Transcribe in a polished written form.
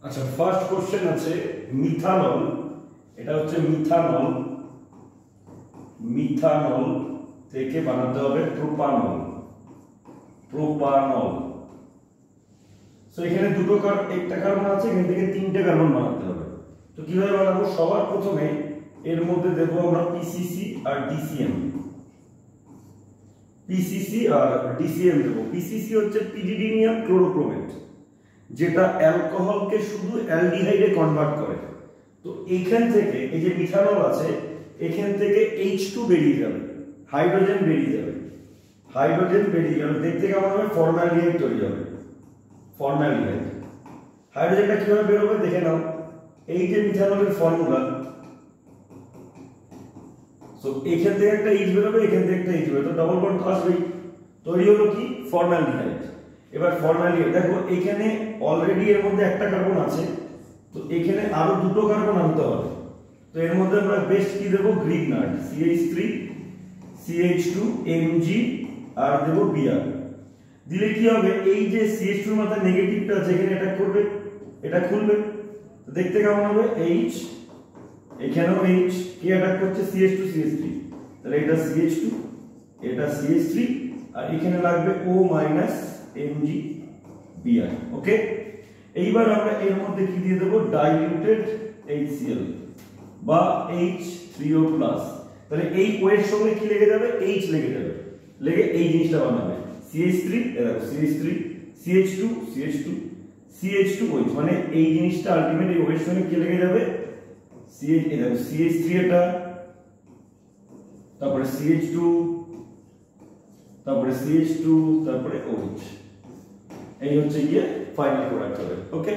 আচ্ছা, first question আছে methanol. এটা হচ্ছে মিথানল, মিথানল থেকে বানাতে হবে প্রোপানল। প্রোপানল সো এখানে দুটো একটা কার্বন আছে, এখান থেকে তিনটে কার্বন বানাতে হবে। তো কিভাবে বানাবো? সবার প্রথমে এর মধ্যে দেবো আমরা পিসিসি আর ডিসিএম। পিসিসি আর ডিসিএম দেবো। পিসিসি হচ্ছে পিরিডিনিয়াম ক্লোরোক্রোমেট, যেটা অ্যালকোহলকে শুধু অ্যালডিহাইডে কনভার্ট করে। তো এইখান থেকে এই যে মিথানল আছে, এখান থেকে H2 বেরিয়ে যাবে, হাইড্রোজেন বেরিয়ে যাবে, হাইড্রোজেন বেরিয়ে যাবে, দেখতে কেমন হবে? ফর্মালডিহাইড তৈরি হবে, ফর্মালডিহাইড। হাইড্রোজেনটা কিভাবে বের হবে দেখে নাও। এই যে মিথানলের ফর্মুলা, সো এখান থেকে একটা H বের হবে, এখান থেকে একটা H বের হবে, তো ডবল বন্ড তো আসবেই। তৈরি হলো কি? ফর্মালডিহাইড। এবার ফর্মালডিহাইড দেখো, এখানে অলরেডি এর মধ্যে একটা কার্বন আছে, তো এখানে আরো দুটো কার্বন আনতে হবে। তো এর মধ্যে আমরা বেস্ট কি দেব? গ্রিগনার্ড, CH3 CH2 Mg আর দেব Br। দিলে কি হবে? এই যে CH2 এর মাথায় নেগেটিভটা আছে, এখানে অ্যাটাক করবে, এটা খুলবে, তো দেখতে কেমন হবে? H, এখানেও H, কি অ্যাটাক করছে? CH2 CH3, তাহলে এটা CH2, এটা CH3, আর এখানে লাগবে O Mg Br। ওকে, এইবার আমরা এর মধ্যে কি দিয়ে দেব? ডাইলিউটেড HCl বা H3O+। তাহলে এই O এর সঙ্গে কি লেগে যাবে? H লেগে যাবে, লেগে এই জিনিসটা বানাবে CH3, দেখো CH3 CH2 CH2 CH2OH, মানে এই জিনিসটা আলটিমেটলি O এর সঙ্গে কি লেগে যাবে? CH, দেখো CH3 এটা, তারপরে CH2, তারপরে CH2, তারপরে OH। এই হচ্ছে গিয়ে ফাইনাল প্রোডাক্ট হবে। ওকে।